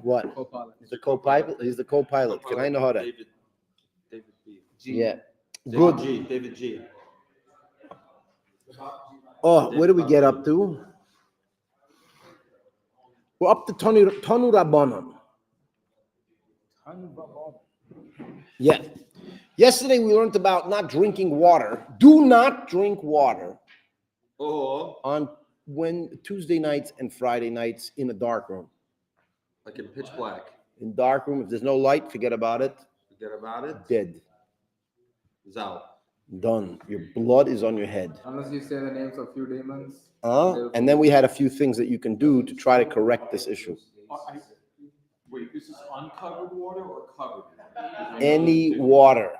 What? Co-pilot. He's the co-pilot. He's the co-pilot. Can I know how to? David B. Yeah. David Good. G. David G. Oh, where do we get up to? We're up to Tanu Rabbanon. Yeah. Yesterday we learned about not drinking water. Do not drink water Or on Tuesday nights and Friday nights in a dark room. like in pitch black. In dark room, if there's no light, forget about it. Forget about it. Dead. Zao. Done. Your blood is on your head. Unless you say the names of few demons. And then we had a few things that you can do to try to correct this issue. Wait, this is uncovered water or covered? Any water.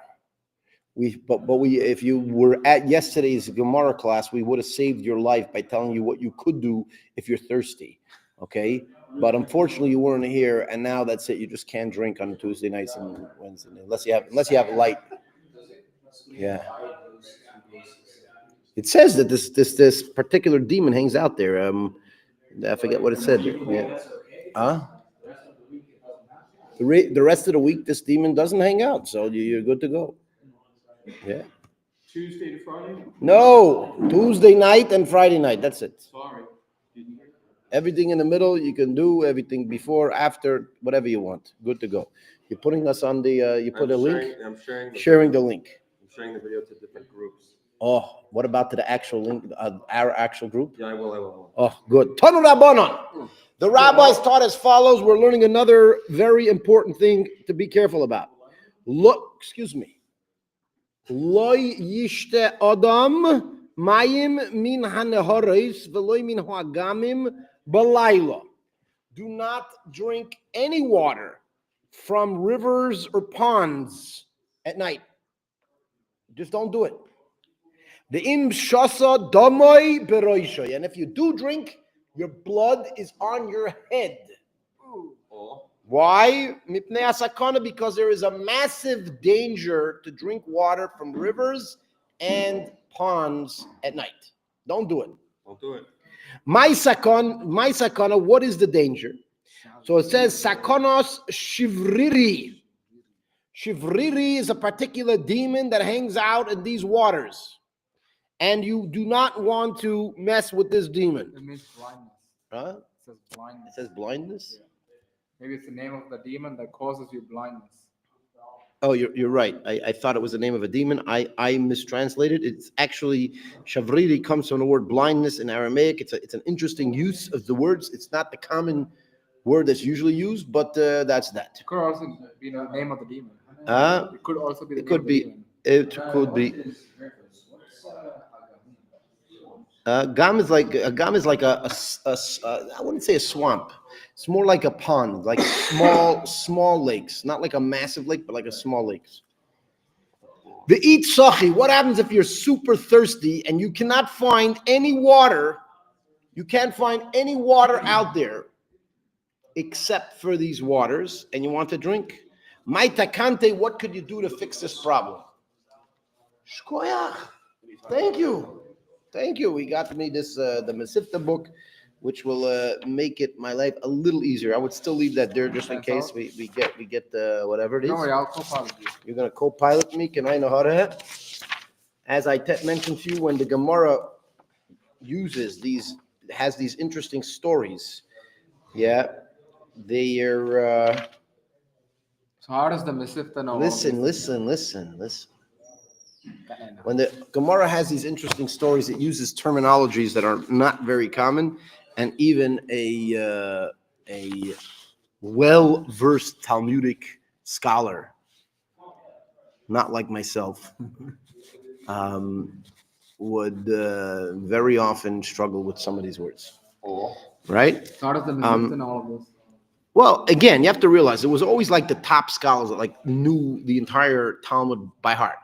If you were at yesterday's Gemara class, we would have saved your life by telling you what you could do if you're thirsty. Okay? But unfortunately you weren't here, and now that's it. You just can't drink on Tuesday nights and Wednesday nights, unless you have light. Yeah. It says that this particular demon hangs out there. I forget what it said. Yeah. The rest of the week, this demon doesn't hang out, so you're good to go. Yeah. Tuesday to Friday? No, Tuesday night and Friday night. That's it. Sorry. Everything in the middle you can do. Everything before, after, whatever you want. Good to go. You're putting us on the. You put a link. I'm sharing the link. I'm sharing the video to different groups. Oh, what about to the actual link? Our actual group? Yeah, I will. Oh, good. Tanu Rabbanon. The rabbis taught as follows. We're learning another very important thing to be careful about. Excuse me. Lo yishte adam mayim min haneharis veloy min hagamim balayla. Do not drink any water from rivers or ponds at night. Just don't do it. The im shasa damoy beroishay. And if you do drink, your blood is on your head. Why? Because there is a massive danger to drink water from rivers and ponds at night. Don't do it. Don't do it. My sakana, what is the danger? So it says sakonos shivriri. Shivriri is a particular demon that hangs out in these waters. And you do not want to mess with this demon. It means blindness. Huh? It says blindness. It says blindness? Yeah. Maybe it's the name of the demon that causes you blindness. Oh, you're right. I thought it was the name of a demon. I mistranslated. It's actually, shavriri comes from the word blindness in Aramaic. It's an interesting use of the words. It's not the common word that's usually used, but that's that. It could also be the name of the demon. It could also be the It name could of the be. demon. It could be. Gam is like a I wouldn't say a swamp. It's more like a pond, like small lakes, not like a massive lake, but like a small lakes. The eat sachi. What happens if you're super thirsty and you cannot find any water? You can't find any water out there except for these waters, and you want to drink. My takante, what could you do to fix this problem? Shkoyach. Thank you. We got me this the Mesivta book, which will make it my life a little easier. I would still leave that there just in case we get whatever it is. Don't worry, I'll co-pilot you. You're gonna co-pilot me. Can I know how to? As I mentioned to you, when the Gemara has these interesting stories. Yeah, they are. So how does the Mesivta know? Listen. When the Gemara has these interesting stories, it uses terminologies that are not very common, and even a well-versed Talmudic scholar, not like myself, would very often struggle with some of these words. Right? So how does the Mesivta know all of this? Well, again, you have to realize it was always like the top scholars that like knew the entire Talmud by heart.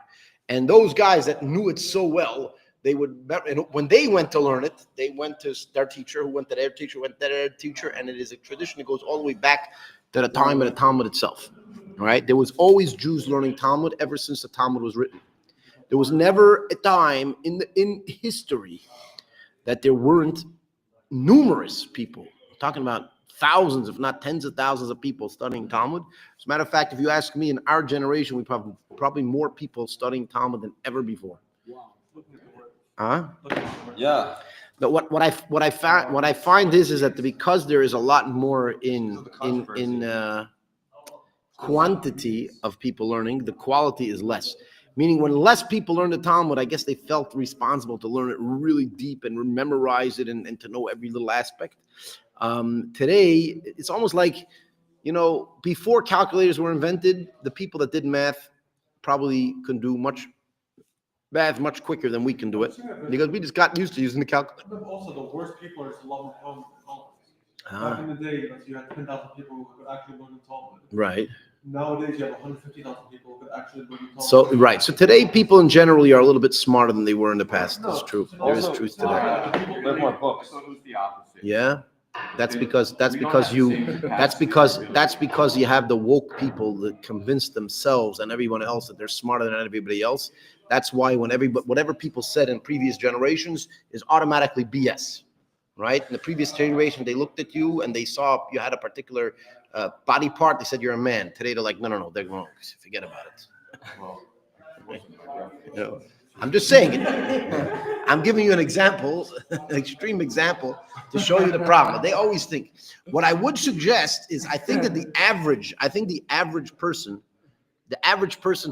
And those guys that knew it so well, they would, when they went to learn it, they went to their teacher, who went to their teacher, went to their teacher, and it is a tradition that goes all the way back to the time of the Talmud itself. Right? There was always Jews learning Talmud ever since the Talmud was written. There was never a time in history that there weren't numerous people, I'm talking about thousands, if not tens of thousands of people studying Talmud. As a matter of fact, if you ask me, in our generation, we probably more people studying Talmud than ever before. Wow. Huh? Yeah. But what I find is that because there is a lot more in quantity of people learning, the quality is less. Meaning, when less people learn the Talmud, I guess they felt responsible to learn it really deep and memorize it and to know every little aspect. Today, it's almost like, before calculators were invented, the people that did math probably can do math much quicker than we can do it, because we just got used to using the calculator. But also, the worst people are loving Talmud. Ah. Back in the day, you had 10,000 people who could actually learn the Talmud. Right. Nowadays, you have 150,000 people who could actually learn the Talmud. So, right. So today, people in general are a little bit smarter than they were in the past. That's true. There is truth to that. There's more books. I thought it was the opposite. Yeah. That's because you have the woke people that convince themselves and everyone else that they're smarter than everybody else. That's why whatever people said in previous generations is automatically BS, right? In the previous generation, they looked at you and they saw you had a particular body part. They said you're a man. Today they're like, no, they're wrong. Forget about it. Well, I'm just saying it. I'm giving you an example, an extreme example, to show you the problem. They always think. What I would suggest is, I think the average person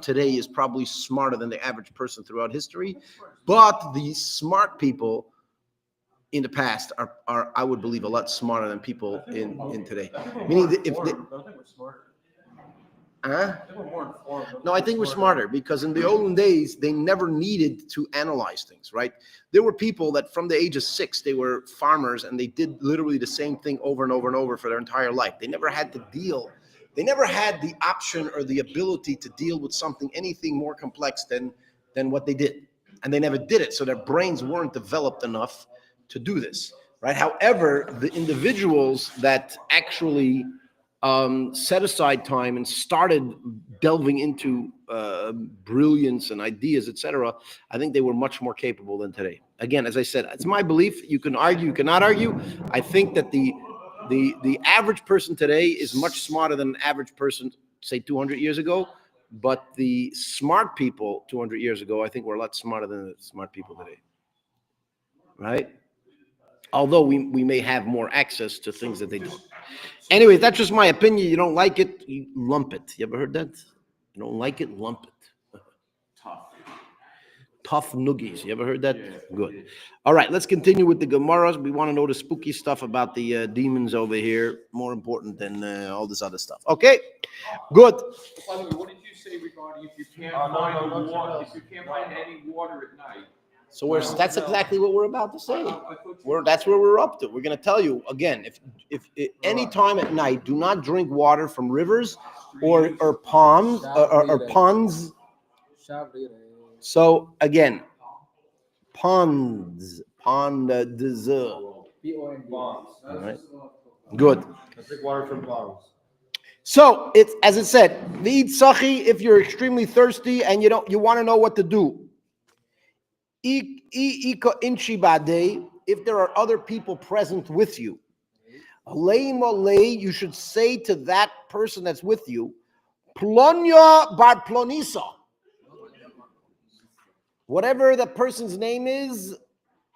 today is probably smarter than the average person throughout history, but the smart people in the past are I would believe, a lot smarter than people in today. Meaning that if they, no, I think we're smarter, because in the olden days, they never needed to analyze things, right? There were people that from the age of 6, they were farmers and they did literally the same thing over and over and over for their entire life. They never had the option or the ability to deal with anything more complex than what they did. And they never did it. So their brains weren't developed enough to do this, right? However, the individuals that actually set aside time and started delving into brilliance and ideas, etc., I think they were much more capable than today. Again, as I said, it's my belief. You can argue, you cannot argue. I think that the average person today is much smarter than an average person, say, 200 years ago. But the smart people 200 years ago, I think, were a lot smarter than the smart people today. Right? Although we may have more access to things that they don't. Anyway, that's just my opinion. You don't like it, you lump it. You ever heard that? You don't like it, lump it. Tough noogies. You ever heard that? Yeah. Good. All right, let's continue with the Gemaras. We want to know the spooky stuff about the demons over here. More important than all this other stuff. Okay, good. By the way, what did you say regarding if you can't find any water at night? So that's exactly what we're about to say. That's where we're up to. We're going to tell you again, if any time at night, do not drink water from rivers or ponds or ponds. So again, ponds. All right. Good. I drink water from ponds. So it's, as it said, v'id sachi, if you're extremely thirsty and you want to know what to do. If there are other people present with you, you should say to that person that's with you, Plonya bar Plonisa. Whatever the person's name is,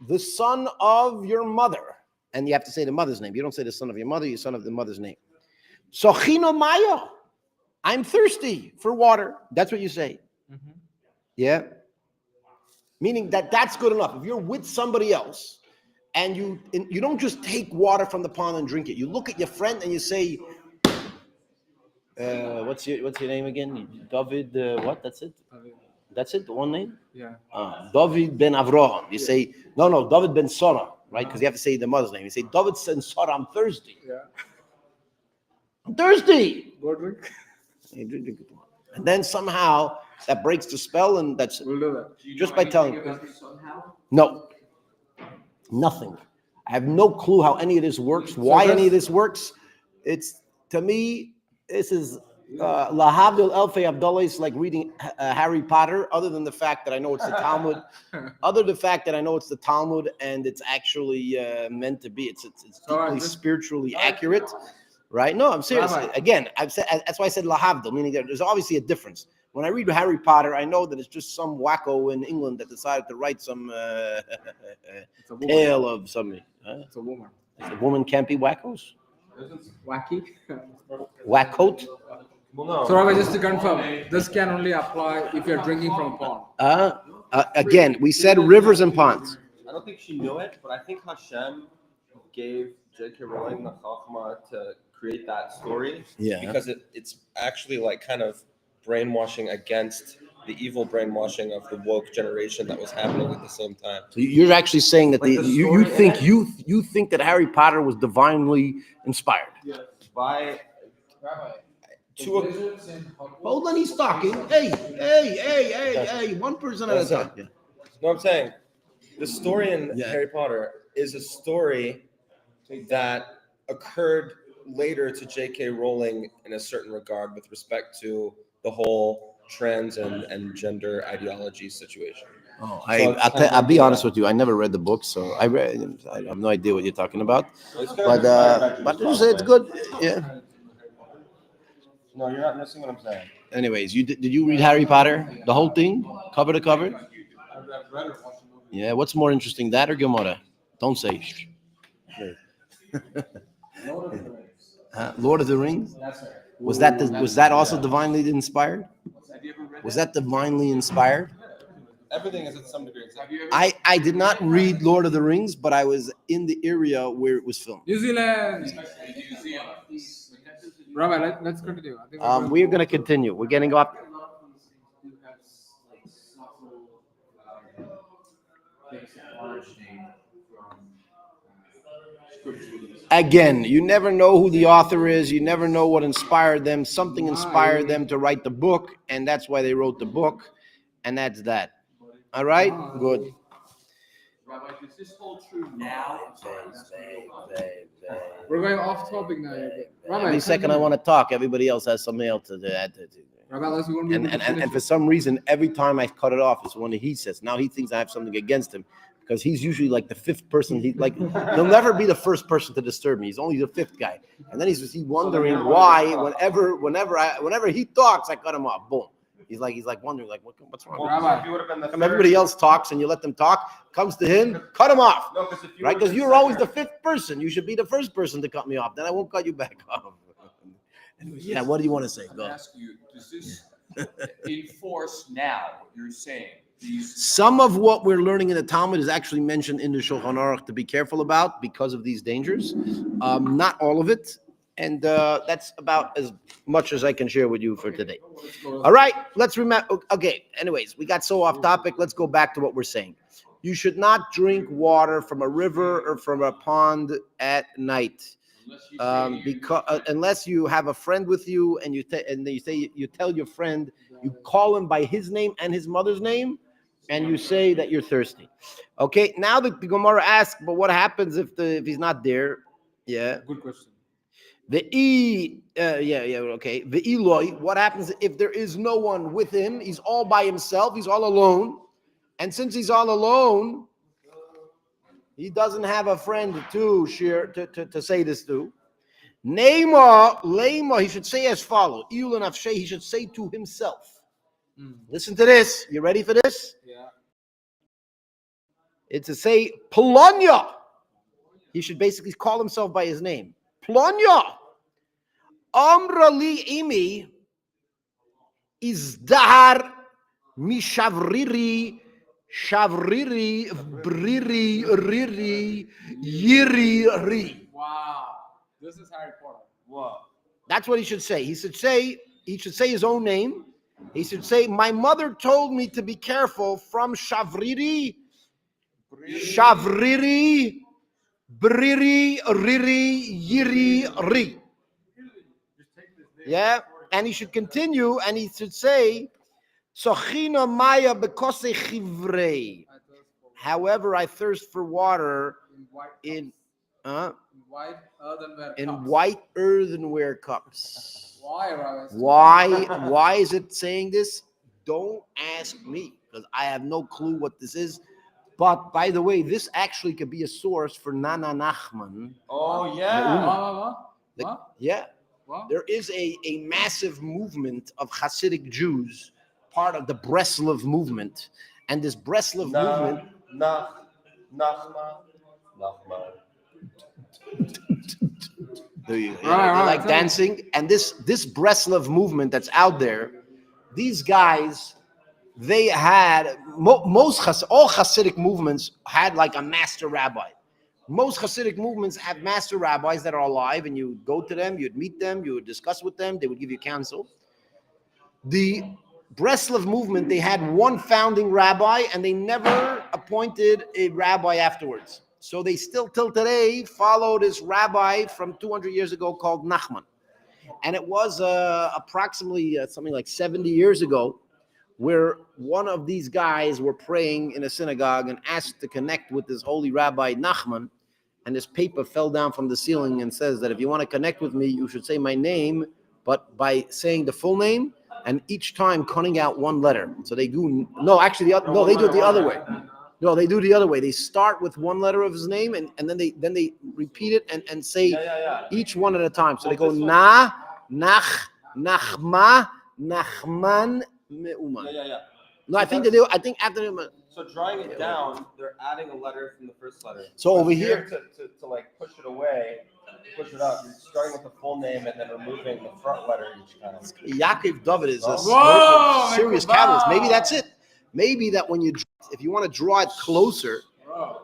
the son of your mother. And you have to say the mother's name. You don't say the son of your mother, you son of the mother's name. Sochino Maya. I'm thirsty for water. That's what you say. Mm-hmm. Yeah. Meaning that's good enough. If you're with somebody else and you don't just take water from the pond and drink it. You look at your friend and you say, what's your name again? David, what? That's it? That's it? The one name? Yeah. David ben Avraham. You say, no, David ben Sarah, right? Because you have to say the mother's name. You say, David ben Sarah, I'm thirsty. Yeah. I'm thirsty. Go drink. And then somehow that breaks the spell, and that's it. We'll do that. Just by telling you. No. Nothing. I have no clue how any of this works, why any of this works. It's, to me, this is Lahavdil Elfei Abdullah is like reading Harry Potter, other than the fact that I know it's the Talmud. Other than the fact that I know it's the Talmud and it's actually meant to be. It's deeply spiritually accurate, right? No, I'm serious. Rabbi. Again, I've said that's why I said Lahavdil, meaning there's obviously a difference. When I read Harry Potter, I know that it's just some wacko in England that decided to write some It's a woman. tale of something. It's a woman. A woman can't be wackos? Wacky. Wackoat? Well, no. So, Rabbi, just to confirm, this can only apply if you're drinking from a pond. Again, we said rivers and ponds. I don't think she knew it, but I think Hashem gave J.K. Rowling the chachma to create that story. Yeah. Because it's actually like kind of brainwashing against the evil brainwashing of the woke generation that was happening at the same time. So you're actually saying that Like the you story think in it? you think that Harry Potter was divinely inspired. By Rabbi, to a wizards in Hogwarts- Hold on, he's talking. Hey, one person at a time. Yeah. No, I'm saying the story in Yeah. Harry Potter is a story that occurred later to J.K. Rowling in a certain regard with respect to the whole trans and gender ideology situation. Oh, So I'll be honest with you. I never read the book, so I have no idea what you're talking about. It's kind of But it's good. Yeah. No, you're not missing what I'm saying. Anyways, did you read Harry Potter, the whole thing, cover to cover? I've read it, watched the movie. Yeah. What's more interesting, that or Gemara? Don't say. Shh. Lord of the Rings. Lord of the Rings. That's right. Was that also divinely inspired? Have you ever read Was that? that divinely inspired? Everything is at some degree. Have you ever? I did not read Lord of the Rings, but I was in the area where it was filmed. New Zealand. The museum. Rabbi, let's continue. I think We're going to continue. We're getting up. Again, you never know who the author is. You never know what inspired them. Something inspired them to write the book, and that's why they wrote the book. And that's that. All right? Good. Rabbi, does this hold true now? We're going off topic now. Rabbi, Every second I want to talk, everybody else has something else to add. Rabbi, let's go on. And for some reason, every time I cut it off, it's one that he says. Now he thinks I have something against him because he's usually like the fifth person. He'll never be the first person to disturb me. He's only the fifth guy. And then he's wondering why whenever he talks, I cut him off. Boom. He's like wondering what's wrong. Rabbi. If you would have been the Come, everybody else talks and you let them talk. Comes to him, cut him off. No, because if you Right? would've Because been you're always the second- fifth person. You should be the first person to cut me off. Then I won't cut you back off. Yeah, what do you want to say? I'm Go. asking you, does this enforce now what you're saying? These Some of what we're learning in the Talmud is actually mentioned in the Shulchan Aruch to be careful about because of these dangers. Not all of it. And that's about as much as I can share with you for today. All right, let's remember. Okay, anyways, we got so off topic. Let's go back to what we're saying. You should not drink water from a river or from a pond at night. Because unless you have a friend with you and you tell your friend, you call him by his name and his mother's name, and you say that you're thirsty. Okay, now the Gemara asks, but what happens if he's not there? Yeah. Good question. Okay. The Eloi, what happens if there is no one with him? He's all by himself, he's all alone. And since he's all alone, he doesn't have a friend to share to say this to. Lema, he should say as follows. He should say to himself. Listen to this. You ready for this? Yeah. It's to say Polonia. He should basically call himself by his name. Polonia. Amra li imi izdahar mishavriri shavriri briri riri yiri ri. Wow. This is Harry Potter. Wow. That's what he should say. He should say his own name. He should say, my mother told me to be careful from shavriri, briri, riri, yiri, ri. Yeah, and he should continue, and he should say, Sochina maya bekose chivrei. However, I thirst for water in white earthenware in cups. white earthenware cups. Why, Rabbi? Why is it saying this? Don't ask me, because I have no clue what this is. But by the way, this actually could be a source for Nana Nachman. Oh yeah. Yeah. What? There is a massive movement of Hasidic Jews, part of the Breslov movement. And this Breslov movement. Nachma. There you go. Right, They right, like tell dancing. And this Breslov movement that's out there, these guys, they had all Hasidic movements had like a master rabbi. Most Hasidic movements have master rabbis that are alive, and you would go to them, you'd meet them, you would discuss with them, they would give you counsel. The Breslov movement, they had one founding rabbi, and they never appointed a rabbi afterwards. So they still till today follow this rabbi from 200 years ago called Nachman. And it was approximately something like 70 years ago, where one of these guys were praying in a synagogue and asked to connect with this holy rabbi Nachman, and this paper fell down from the ceiling and says that if you want to connect with me, you should say my name, but by saying the full name, and each time cutting out one letter. So they do, they do it the other way. No, they do the other way. They start with one letter of his name, and then they repeat it and say each one at a time. So they go Nach, Nachma, Nachman, Me'uman. No, I think they do. I think after them. So drawing it down, they're adding a letter from the first letter. So over here, to like push it away, push it up, you're starting with the full name and then removing the front letter each time. Yaakov David is a Whoa, serious wow. catalyst. Maybe that's it. Maybe that if you want to draw it closer,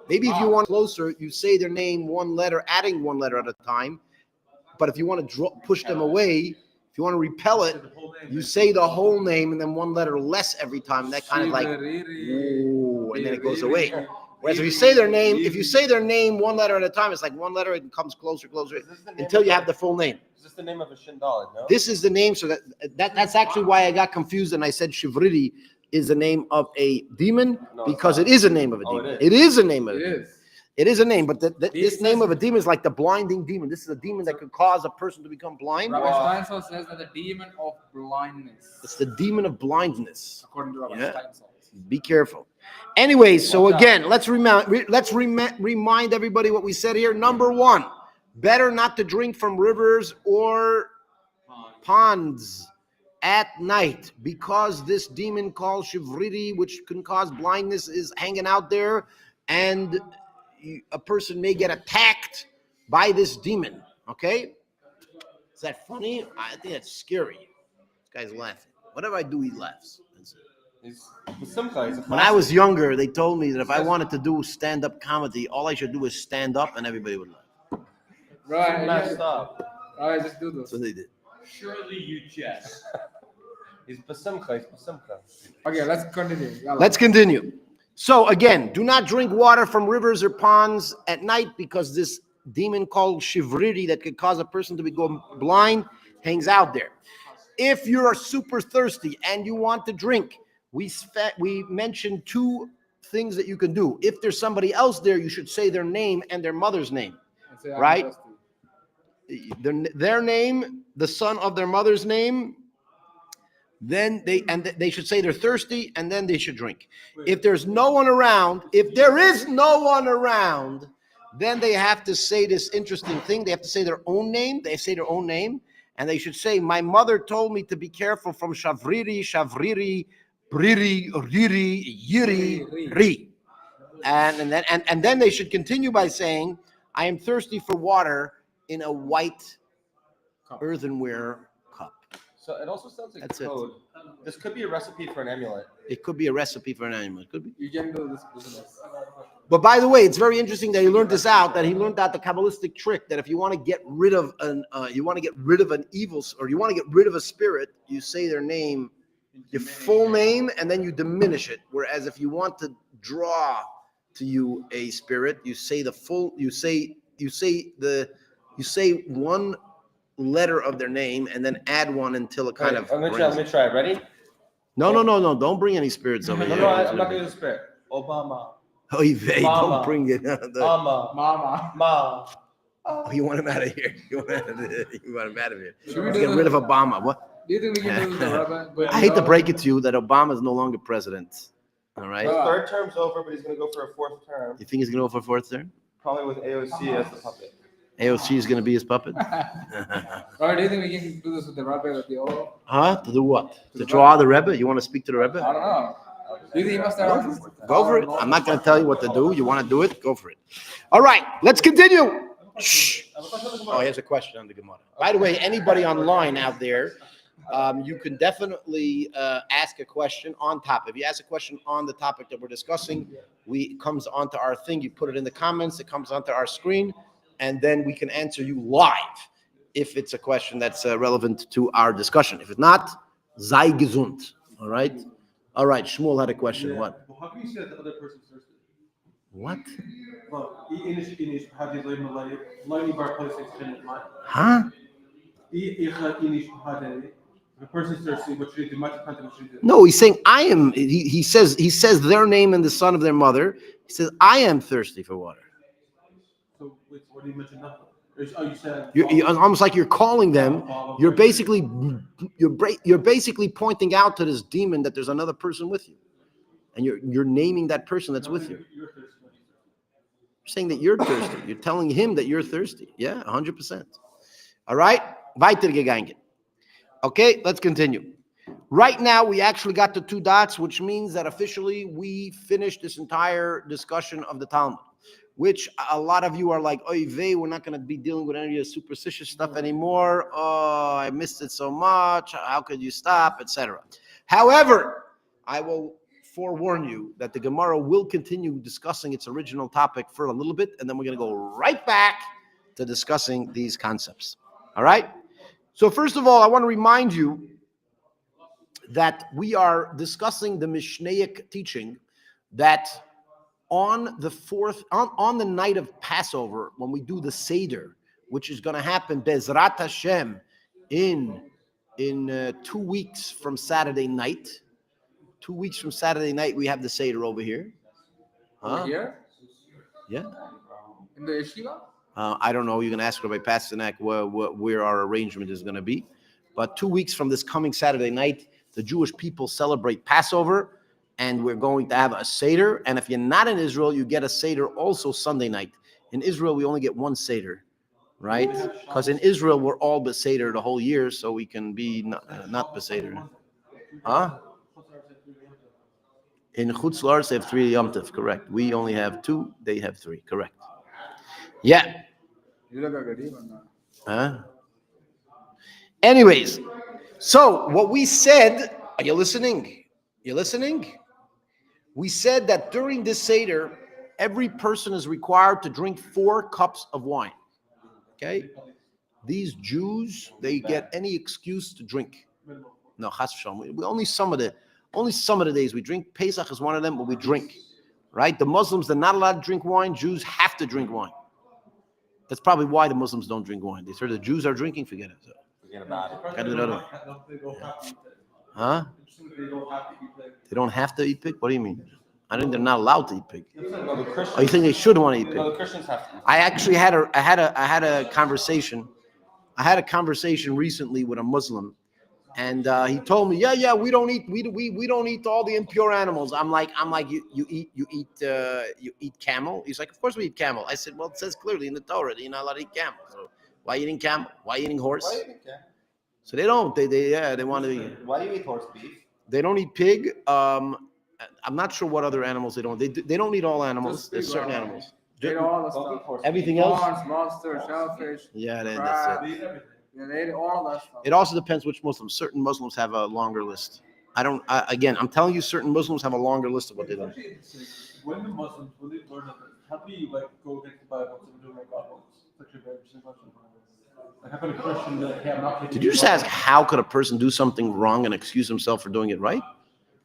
maybe if you want closer, you say their name one letter, adding one letter at a time. But if you want to push them away, if you want to repel it, you say the whole name and then one letter less every time. That kind of like, ooh, and then it goes away. Whereas if you say their name one letter at a time, it's like one letter, it comes closer until you have the full name. Is this the name of a Shindalid, no? This is the name, so that's actually why I got confused and I said Shivridi is the name of a demon, because it is a name of a demon. It is a name of a demon. It is a name, but this name of a demon is like the blinding demon. This is a demon that could cause a person to become blind. Rabbi Steinsaltz says that the demon of blindness. It's the demon of blindness. According to Rabbi Steinsaltz. Be careful. Anyways, so again, let's remind everybody what we said here. Number one, better not to drink from rivers or ponds at night, because this demon called Shivridi, which can cause blindness, is hanging out there, and a person may get attacked by this demon. Okay? Is that funny? I think that's scary. This guy's laughing. Whatever I do, he laughs. When I was younger, they told me that if I wanted to do stand-up comedy, all I should do is stand up and everybody would laugh. Right. Messed up. All right, just do this. So they did. Surely you jest. He's basimcha. Okay, let's continue. Yalla. Let's continue. So again, do not drink water from rivers or ponds at night, because this demon called Shivridi that could cause a person to go blind hangs out there. If you're super thirsty and you want to drink, we mentioned two things that you can do. If there's somebody else there, you should say their name and their mother's name, right? Their name, the son of their mother's name. Then they should say they're thirsty, and then they should drink. If there's no one around, if there is no one around, then they have to say this interesting thing. They have to say their own name. They say their own name, and they should say, "My mother told me to be careful from shavriri, briri, riri, yiri, ri." And then they should continue by saying, "I am thirsty for water in a white earthenware cup." So it also sounds like That's code. This could be a recipe for an amulet. It could be a recipe for an animal. It could be. You can do this business. But by the way, it's very interesting that he learned this out. That he learned out the Kabbalistic trick that if you want to get rid of an evil, or you want to get rid of a spirit, you say their name, your full name, and then you diminish it. Whereas if you want to draw to you a spirit, you say the full. You say one letter of their name and then add one until it kind of. Let me try. Ready? No. Don't bring any spirits over here. No, I'm not doing the spirit. Obama. Oh, don't bring it. Mama. Mama. Ma. Oh, you want him out of here. You want him out of here. Should we Let's do get rid of Obama. What? Do you think we can do the rabbi? I hate to break it to you that Obama is no longer president. All right. His third term's over, but he's going to go for a fourth term. You think he's going to go for a fourth term? Probably with AOC as the puppet. AOC is going to be his puppet? Rabbi, do you think we can do this with the rabbi with the oil? Huh? To do what? To draw the Rebbe? You want to speak to the Rebbe? I don't know. Do you think he must have? Go for it. I'm not going to tell you what to do. You want to do it? Go for it. All right. Let's continue. Shh. Oh, here's a question on the Gemara. By the way, anybody online out there, you can definitely ask a question on topic. If you ask a question on the topic that we're discussing, it comes onto our thing. You put it in the comments. It comes onto our screen, and then we can answer you live if it's a question that's relevant to our discussion. If it's not, sei gesund. All right. All right. Shmuel had a question. Yeah. What? Well, how can you say that the other person's thirsty? What? Well, inish hadi loyni bar place extended line. Huh? Inish hadi. The person's thirsty. What should he do? Much content. What should he do? No, he's saying I am. He says their name and the son of their mother. He says I am thirsty for water. So wait, what do you mention nothing? Oh, you said. You're almost like you're calling them. You're basically pointing out to this demon that there's another person with you, and you're naming that person that's with you. You're thirsty. You're saying that you're thirsty. You're telling him that you're thirsty. Yeah, 100%. All right, weitergegangen. Okay, let's continue. Right now, we actually got to 2 dots, which means that officially we finished this entire discussion of the Talmud, which a lot of you are like, oy vey, we're not going to be dealing with any of the superstitious stuff anymore. Oh, I missed it so much. How could you stop, etc. However, I will forewarn you that the Gemara will continue discussing its original topic for a little bit, and then we're going to go right back to discussing these concepts. All right? So first of all, I want to remind you that we are discussing the Mishnaic teaching that on the night of Passover, when we do the Seder, which is going to happen Bezrat Hashem in 2 weeks from Saturday night. 2 weeks from Saturday night, we have the Seder over here. Over here? Yeah. In the yeshiva? I don't know. You can ask Rabbi Pasternak where our arrangement is going to be. But 2 weeks from this coming Saturday night, the Jewish people celebrate Passover, and we're going to have a Seder. And if you're not in Israel, you get a Seder also Sunday night. In Israel, we only get one Seder, right? Because in Israel, we're all Beseder the whole year, so we can be not Beseder. Huh? In Chutz La'aretz, they have 3 Yom Tov, correct. We only have 2, they have 3, correct. Yeah. You look like a demon now. Huh? Anyways, so what we said, are you listening? You listening? We said that during this Seder, every person is required to drink 4 cups of wine. Okay? These Jews, they get any excuse to drink. No, chas v'shalom. We only some of the days we drink. Pesach is one of them, but we drink. Right? The Muslims, they're not allowed to drink wine. Jews have to drink wine. That's probably why the Muslims don't drink wine. They heard the Jews are drinking, forget it. So. Forget about it. Gotta do the other one. Huh? They don't have to eat pig? What do you mean? I think they're not allowed to eat pig. No, the Christians, Oh, you think they should want to eat no, the pig? Christians have to. I actually had a conversation. I had a conversation recently with a Muslim, and he told me, yeah, we don't eat all the impure animals. I'm like, you eat camel? He's like, of course we eat camel. I said, well, it says clearly in the Torah that you're not allowed to eat camel. So why eating camel? Why eating horse? Why do you eat camel? So they don't. They want to eat. Why do you eat horse beef? They don't eat pig. I'm not sure what other animals they don't. They don't eat all animals. There's certain animals. They ate all the stuff. Everything else. Prawns, lobster, shellfish. Yeah, that's crab. it. Yeah, they ate all that stuff. It also depends which Muslims. Certain Muslims have a longer list. Again, I'm telling you, certain Muslims have a longer list of what they do. When the Muslims, when they learn of it, how do you go against the Bible and do like God wants? Such a very interesting question. Like, how can a Christian not? Did you just ask how could a person do something wrong and excuse himself for doing it right?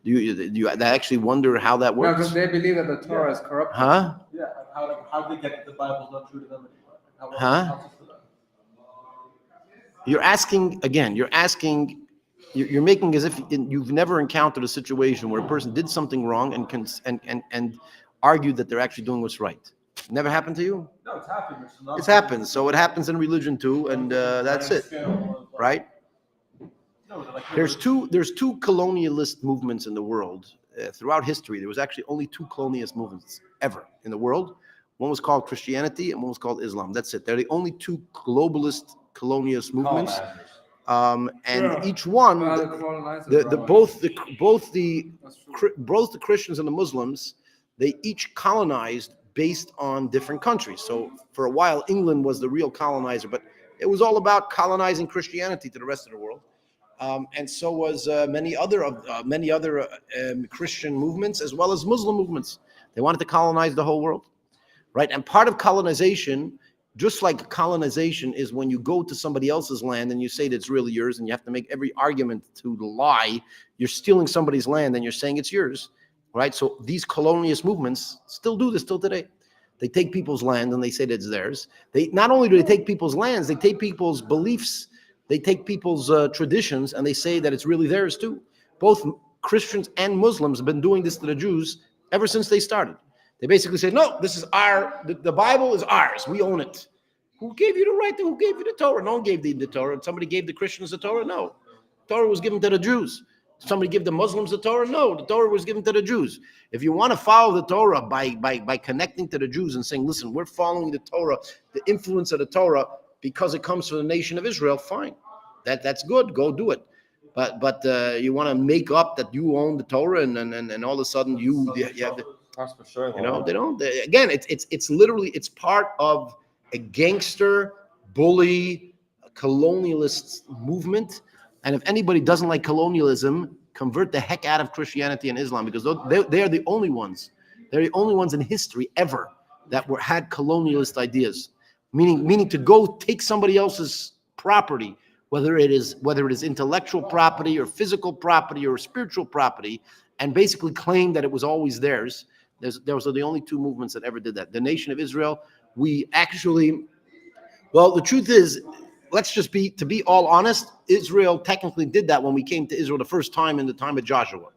Do you actually wonder how that No, works? because they believe that the Torah is corrupt. Huh? Yeah, how do they get the Bible's not true to them anymore? Huh? You're asking again. You're making as if you've never encountered a situation where a person did something wrong and argued that they're actually doing what's right. Never happened to you? No, it's happened. It's happened. So it happens in religion too, and that's it, right? There's two colonialist movements in the world. Throughout history, there was actually only two colonialist movements ever in the world. One was called Christianity and one was called Islam. That's it. They're the only two globalist colonialist movements. Each one, both the Christians and the Muslims, they each colonized based on different countries. So for a while, England was the real colonizer, but it was all about colonizing Christianity to the rest of the world. And so was many other Christian movements as well as Muslim movements. They wanted to colonize the whole world, right? And part of colonization, just like colonization, is when you go to somebody else's land and you say that it's really yours, and you have to make every argument to lie. You're stealing somebody's land and you're saying it's yours, right? So these colonialist movements still do this till today. They take people's land and they say that it's theirs. They not only do they take people's lands, they take people's beliefs. They take people's traditions and they say that it's really theirs too. Both Christians and Muslims have been doing this to the Jews ever since they started. They basically say, no, this is the Bible is ours. We own it. Who gave you the right to, who gave you the Torah? No one gave the Torah. Somebody gave the Christians the Torah? No. The Torah was given to the Jews. Somebody give the Muslims the Torah? No, the Torah was given to the Jews. If you want to follow the Torah by connecting to the Jews and saying, listen, we're following the Torah, the influence of the Torah, because it comes from the nation of Israel, fine. That's good. Go do it. But you want to make up that you own the Torah and all of a sudden you have the, That's for sure. they don't. Again, it's literally, it's part of a gangster, bully, colonialist movement. And if anybody doesn't like colonialism, convert the heck out of Christianity and Islam, because they are the only ones. They're the only ones in history ever that had colonialist ideas. Meaning to go take somebody else's property, whether it is intellectual property or physical property or spiritual property, and basically claim that it was always theirs. Those are the only two movements that ever did that. The nation of Israel, the truth is, to be all honest, Israel technically did that when we came to Israel the first time in the time of Joshua,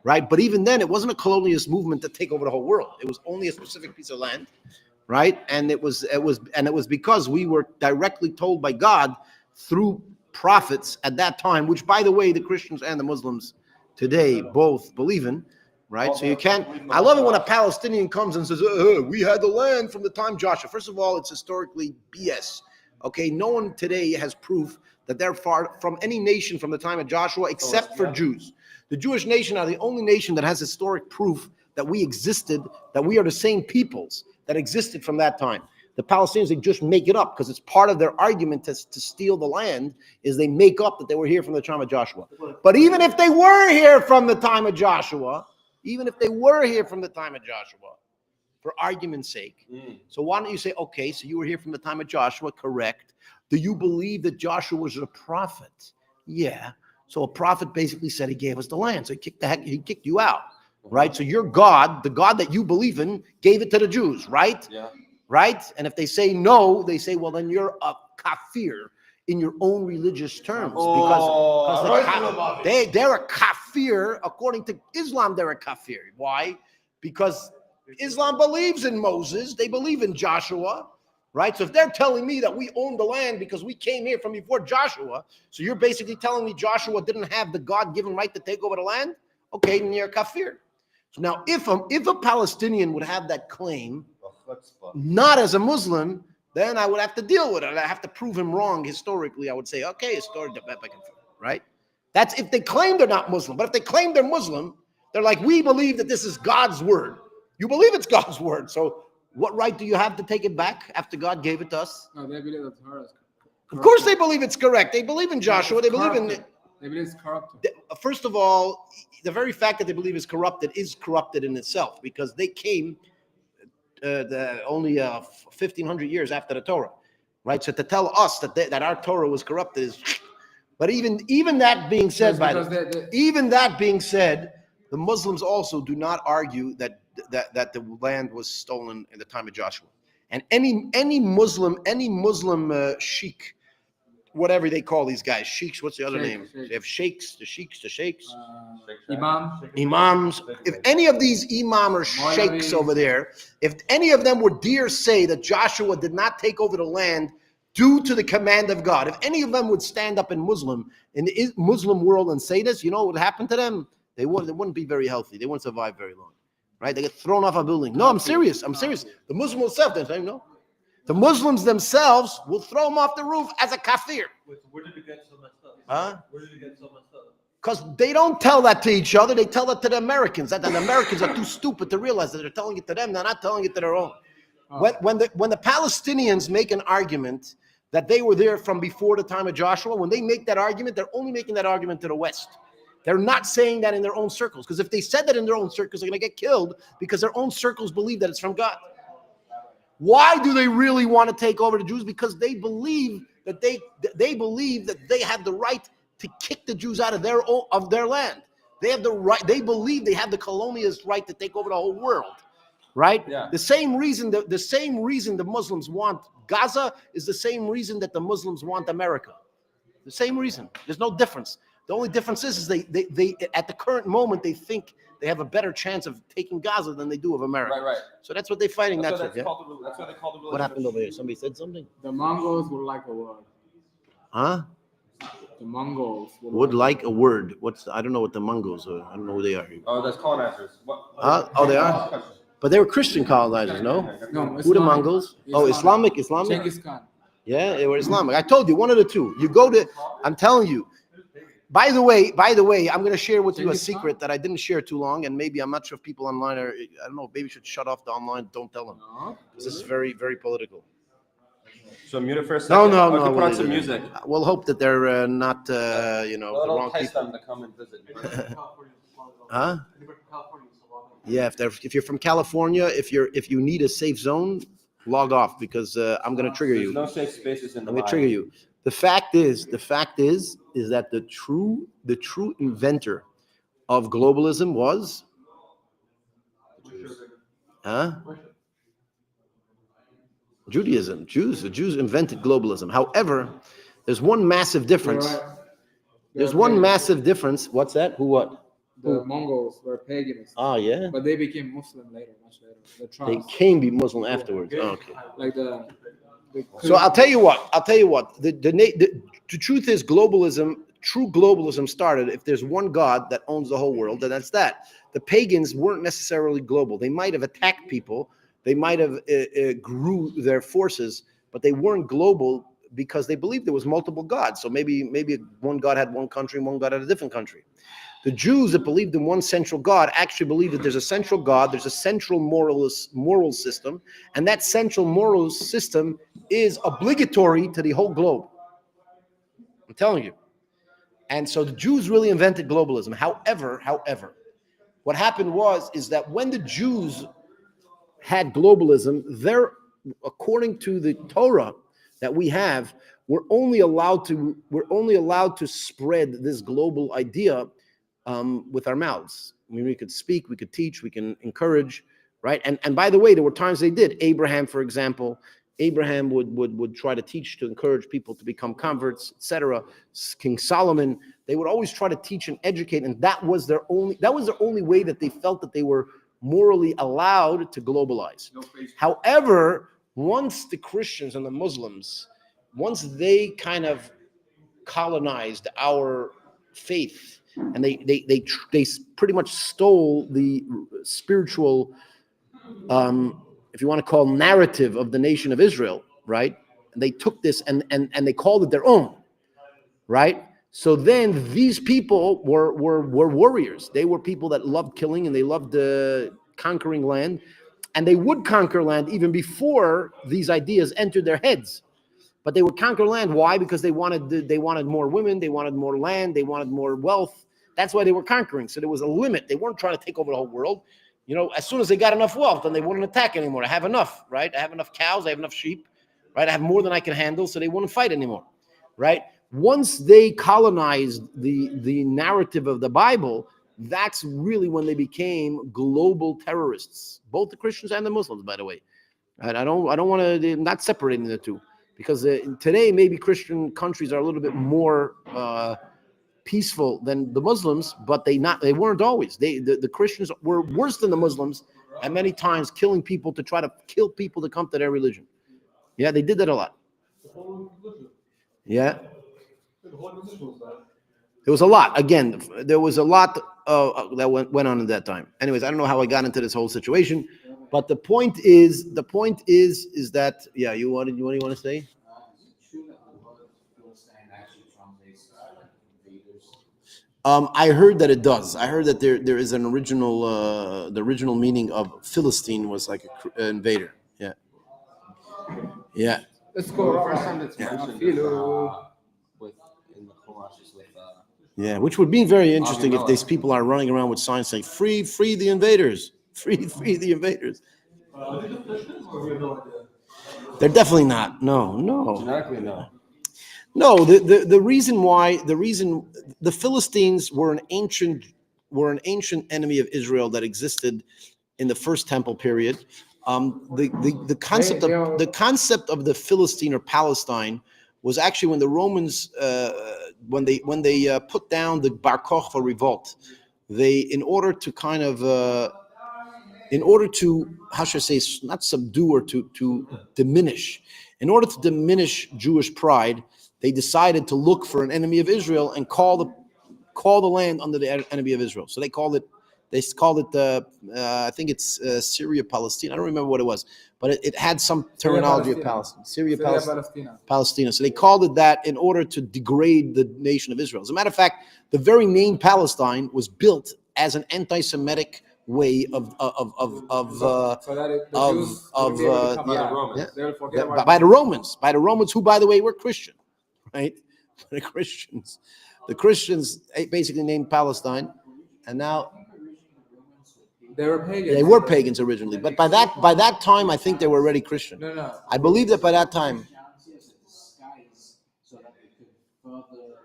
right? But even then, it wasn't a colonialist movement to take over the whole world. It was only a specific piece of land. Right, and it was because we were directly told by God through prophets at that time, which, by the way, the Christians and the Muslims today both believe in. Right, so you can't. I love it when a Palestinian comes and says, "We had the land from the time Joshua." First of all, it's historically BS. Okay, no one today has proof that they're far from any nation from the time of Joshua except for Jews. The Jewish nation are the only nation that has historic proof that we existed, that we are the same peoples that existed from that time. The Palestinians, they just make it up because it's part of their argument to steal the land, is they make up that they were here from the time of Joshua. But even if they were here from the time of Joshua, for argument's sake, so why don't you say, okay, so you were here from the time of Joshua, correct. Do you believe that Joshua was a prophet? Yeah. So a prophet basically said he gave us the land. So he kicked you out. Right? So your God, the God that you believe in, gave it to the Jews, right? Yeah. Right? And if they say no, they say, well, then you're a kafir in your own religious terms. Because they're a kafir. According to Islam, they're a kafir. Why? Because Islam believes in Moses. They believe in Joshua. Right? So if they're telling me that we own the land because we came here from before Joshua, so you're basically telling me Joshua didn't have the God-given right to take over the land? Okay, then you're a kafir. So now, if a Palestinian would have that claim, not as a Muslim, then I would have to deal with it. I have to prove him wrong historically. I would say, okay, historically, right? That's if they claim they're not Muslim. But if they claim they're Muslim, they're like, we believe that this is God's word. You believe it's God's word. So what right do you have to take it back after God gave it to us? No, they believe that the Torah is correct. Of course they believe it's correct. They believe in Joshua. They believe in... They believe it's corrupted. First of all, the very fact that they believe is corrupted in itself, because they came only 1,500 years after the Torah, right? So to tell us that our Torah was corrupted is, but even that being said, the Muslims also do not argue that the land was stolen in the time of Joshua, and any Muslim sheikh whatever they call these guys, sheiks. What's the other Sheikh, name? sheikh. They have sheiks, the sheiks. Imam. Imams. If any of these imam or sheikhs over there, if any of them would dare say that Joshua did not take over the land due to the command of God, if any of them would stand up in the Muslim world and say this, you know what would happen to them? They wouldn't be very healthy. They wouldn't survive very long, right? They get thrown off a building. No, I'm serious. I'm serious. The Muslims themselves, they're saying no. The Muslims themselves will throw them off the roof as a kafir. Wait, so where did it get so messed up? Huh? Where did it get so messed up? Because they don't tell that to each other. They tell that to the Americans. That the Americans are too stupid to realize that they're telling it to them. They're not telling it to their own. When the Palestinians make an argument that they were there from before the time of Joshua, when they make that argument, they're only making that argument to the West. They're not saying that in their own circles. Because if they said that in their own circles, they're going to get killed because their own circles believe that it's from God. Why do they really want to take over the Jews? Because they believe that they have the right to kick the Jews out of their land. They have the right. They believe they have the colonialist right to take over the whole world, right? Yeah. The same reason the Muslims want Gaza is the same reason that the Muslims want America. The same reason. There's no difference. The only difference is they at the current moment they think they have a better chance of taking Gaza than they do of America. Right. So that's what they're fighting. That's That's what what. Yeah. that's what they call the religion. What happened over here? Somebody said something. The Mongols would like a word. Huh? The Mongols Would like a word. I don't know what the Mongols are. I don't know who they are. Oh, that's colonizers. What? Oh, they are? But they were Christian colonizers, no? No, Who the Mongols? Oh, Islamic? Genghis Khan. Yeah, they were Islamic. I told you, one of the two. You go to, I'm telling you. By the way, I'm going to share with you a secret that I didn't share too long, and maybe I'm not sure if people online are, I don't know, maybe you should shut off the online. Don't tell them. No. This is very, very political. So mute it for a second. No. We can put on some music. We'll hope that they're not, the It'll wrong entice people. them to come and visit. Huh? Yeah, if you're from California, if you need a safe zone, log off because I'm going to trigger There's you. no safe spaces in the I'm going to line. trigger you. The fact is that the true inventor of globalism was, Judaism. The Jews invented globalism. However, there's one massive difference. There's one massive difference. What's that? Who what? The Mongols were pagans. Oh, yeah. But they became Muslim later, much later. The They tribes. can be Muslim afterwards. Oh, okay. Like the So I'll tell you what. The truth is true globalism started if there's one God that owns the whole world, then that's that. The pagans weren't necessarily global. They might have attacked people. They might have grew their forces, but they weren't global because they believed there was multiple gods. So maybe one God had one country and one God had a different country. The Jews that believed in one central God actually believe that there's a central God, there's a central moral system, and that central moral system is obligatory to the whole globe. I'm telling you. And so the Jews really invented globalism. However, what happened is that when the Jews had globalism, according to the Torah that we have, we're only allowed to spread this global idea with our mouths. I mean, we could speak, we could teach, we can encourage, right? And by the way, there were times they did. Abraham, for example, would try to teach, to encourage people to become converts, etc. King Solomon, they would always try to teach and educate, and that was their only way that they felt that they were morally allowed to globalize. However, once the Christians and the Muslims, once they kind of colonized our faith, and they pretty much stole the spiritual, if you want to call narrative of the nation of Israel, right? And they took this and they called it their own, right? So then these people were warriors. They were people that loved killing and they loved conquering land, and they would conquer land even before these ideas entered their heads. But they would conquer land. Why? Because they wanted more women, they wanted more land, they wanted more wealth. That's why they were conquering. So there was a limit. They weren't trying to take over the whole world. You know, as soon as they got enough wealth, then they wouldn't attack anymore. I have enough, right? I have enough cows, I have enough sheep, right? I have more than I can handle, so they wouldn't fight anymore, right? Once they colonized the narrative of the Bible, that's really when they became global terrorists, both the Christians and the Muslims, by the way. I don't want to, not separating the two, because today maybe Christian countries are a little bit more peaceful than the Muslims, but they weren't always. The Christians were worse than the Muslims at many times, killing people to try to kill people to come to their religion. Yeah, they did that a lot. Yeah. There was a lot. Again, there was a lot that went on at that time. Anyways, I don't know how I got into this whole situation, but the point is that what do you want to say? I heard that it does. I heard that there is an original, the original meaning of Philistine was like an invader. Yeah. Yeah. Let's go. First time that's mentioned is, in the Chumash is with. Yeah, which would be very interesting if these people are running around with signs saying "Free the invaders! Free the invaders!" They're definitely not. No. Genetically, no. No, the reason the Philistines were an ancient enemy of Israel that existed in the first temple period. The concept of the Philistine or Palestine was actually when the Romans when they put down the Bar Kokhba revolt. They in order to how should I say, not subdue or to diminish, in order to diminish Jewish pride, they decided to look for an enemy of Israel and call the land under the enemy of Israel. So they called it I think it's Syria Palestine. I don't remember what it was, but it had some terminology of Palestine. Syria Palestina. So they called it that in order to degrade the nation of Israel. As a matter of fact, the very name Palestine was built as an anti-Semitic way by the Romans, who, by the way, were Christian, right? The Christians basically named Palestine, and now they were pagans. They were pagans originally, but by that time, I think they were already Christian. No. I believe that by that time. So that they could further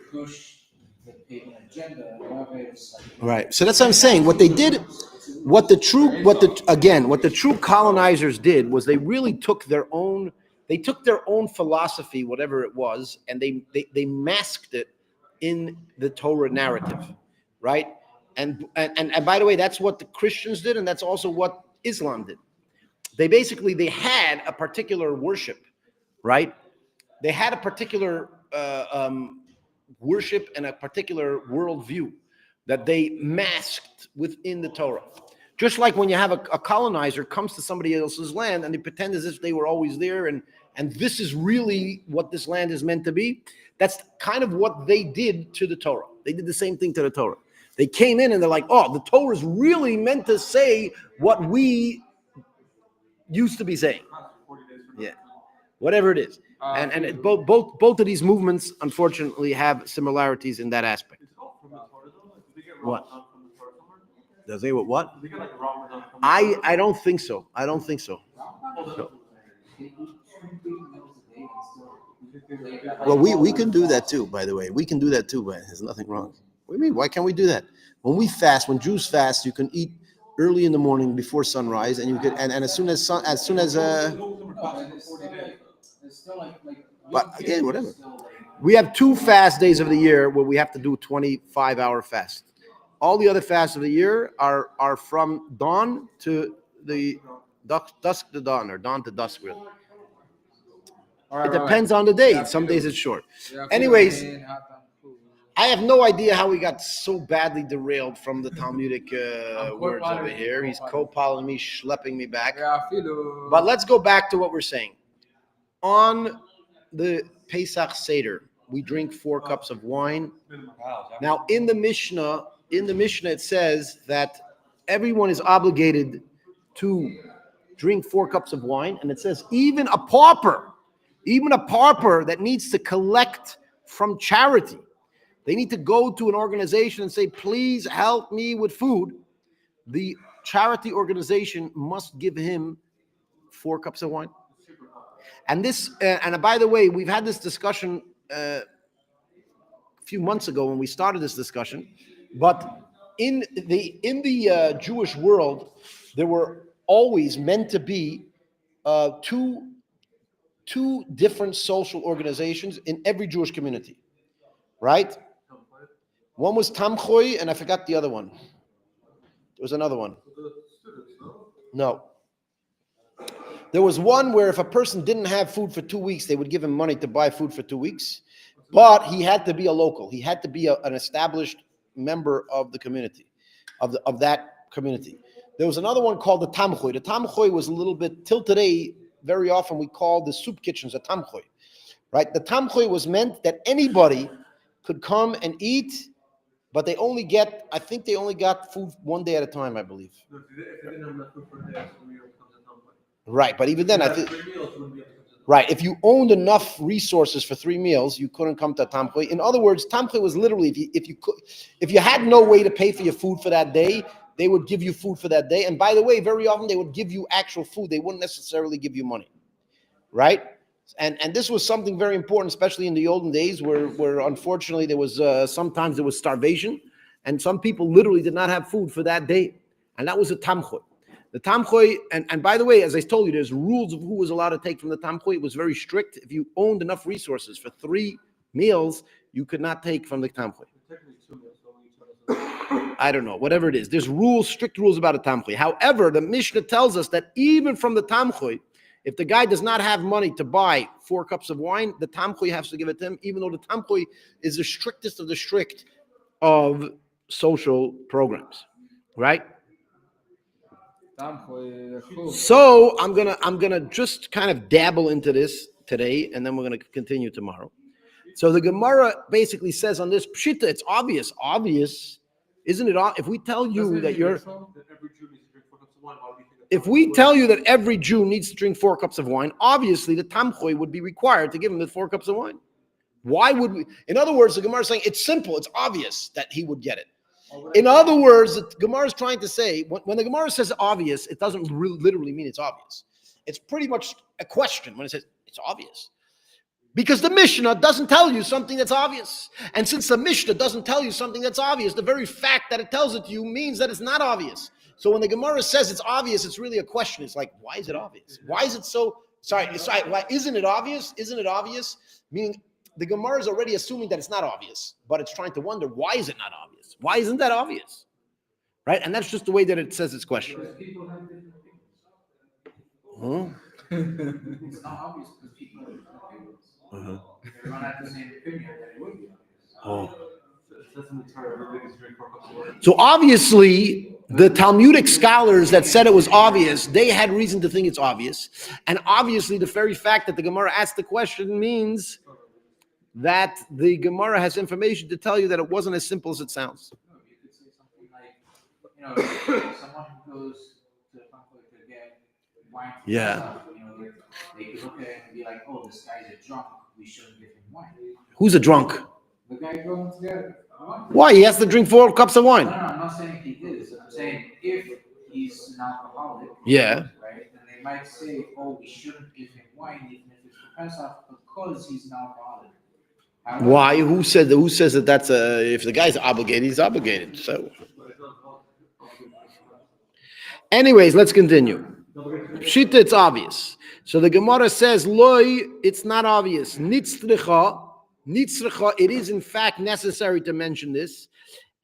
push the pagan agenda. Right. So that's what I'm saying. What they did, what the true colonizers did was they really took their own philosophy, whatever it was, and they masked it in the Torah narrative, right? And by the way, that's what the Christians did, and that's also what Islam did. They had a particular worship, right? They had a particular worship and a particular worldview that they masked within the Torah. Just like when you have a colonizer comes to somebody else's land and they pretend as if they were always there and this is really what this land is meant to be. That's kind of what they did to the Torah. They did the same thing to the Torah. They came in and they're like, oh, the Torah is really meant to say what we used to be saying. Yeah, whatever it is. And both of these movements, unfortunately, have similarities in that aspect. What? Does they what? I don't think so. No. Well, we can do that too, by the way. We can do that too, but there's nothing wrong. What do you mean? Why can't we do that? When Jews fast, you can eat early in the morning before sunrise, and you can and as soon as but again, whatever. We have 2 fast days of the year where we have to do 25-hour fast. All the other fasts of the year are from dawn to the dusk to dawn, or dawn to dusk, really. It depends on the day. Some days it's short. Anyways, I have no idea how we got so badly derailed from the Talmudic words over here. He's co-piloting me, schlepping me back. But let's go back to what we're saying. On the Pesach Seder, we drink 4 cups of wine. Now, in the Mishnah, it says that everyone is obligated to drink 4 cups of wine, and it says even a pauper that needs to collect from charity, they need to go to an organization and say, please help me with food. The charity organization must give him 4 cups of wine. And this, and by the way, we've had this discussion a few months ago when we started this discussion, but in the Jewish world, there were always meant to be 2 two different social organizations in every Jewish community, right? One was Tamchoy, and I forgot the other one. There was another one. No. There was one where if a person didn't have food for 2 weeks, they would give him money to buy food for 2 weeks, but he had to be a local. He had to be an established member of the community, of that community. There was another one called the Tamchoy. The Tamchoy was a little bit, till today, very often we call the soup kitchens a Tamchoy, right? The Tamchoy was meant that anybody could come and eat, but they only get, I think they only got food 1 day at a time, I believe. No, if they didn't have enough food for a day, so we would come to Talmud. Right, but even then, I think, 3 meals wouldn't be able to come to Talmud. right, if you owned enough resources for 3 meals, you couldn't come to Tamchoy. In other words, Tamchoy was literally, if you had no way to pay for your food for that day, they would give you food for that day. And by the way, very often they would give you actual food. They wouldn't necessarily give you money, right? And this was something very important, especially in the olden days where unfortunately there was sometimes there was starvation, and some people literally did not have food for that day. And that was a Tamchoy. The Tamchoy, and by the way, as I told you, there's rules of who was allowed to take from the Tamchoy. It was very strict. If you owned enough resources for 3 meals, you could not take from the Tamchoy. Technically 2 meals, so we each other's. I don't know, whatever it is. There's rules, strict rules about a Tamchoy. However, the Mishnah tells us that even from the Tamchoy, if the guy does not have money to buy 4 cups of wine, the Tamchoy has to give it to him, even though the Tamchoy is the strictest of the strict of social programs, right? So I'm gonna just kind of dabble into this today, and then we're gonna continue tomorrow. So the Gemara basically says on this pshita, it's obvious, isn't it? If we tell you that you're, if we tell you that every Jew needs to drink 4 cups of wine, obviously the Tamchoy would be required to give him the 4 cups of wine. Why would we? In other words, the Gemara is saying it's simple, it's obvious that he would get it. In other words, the Gemara is trying to say, when the Gemara says obvious, it doesn't really, literally mean it's obvious. It's pretty much a question when it says it's obvious. Because the Mishnah doesn't tell you something that's obvious. And since the Mishnah doesn't tell you something that's obvious, the very fact that it tells it to you means that it's not obvious. So when the Gemara says it's obvious, it's really a question. It's like, why is it obvious? Why is it so, sorry, why isn't it obvious? Isn't it obvious? Meaning, the Gemara is already assuming that it's not obvious, but it's trying to wonder, why is it not obvious? Why isn't that obvious? Right? And that's just the way that it says its question. Because people have different opinions. Huh? It's not obvious because people have different opinions. Everyone has the same opinion that it would be obvious. So obviously, the Talmudic scholars that said it was obvious, they had reason to think it's obvious. And obviously, the very fact that the Gemara asked the question means that the Gemara has information to tell you that it wasn't as simple as it sounds. No, you could say something like, someone who goes to the Talmud to get wine from himself, they could look at it and be like, oh, this guy's a drunk, we shouldn't give him wine. Who's a drunk? The guy going to get wine. Why? He has to drink 4 cups of wine. No, I'm not saying he is. I'm saying if he's an alcoholic, Yeah. right, then they might say, oh, we shouldn't give him wine even if it's for Pesach because he's an alcoholic. Why? Who says that that's if the guy's obligated, he's obligated. So anyways, let's continue. Pshita, it's obvious. So the Gemara says, Loi, it's not obvious. Nitzricha, it is in fact necessary to mention this.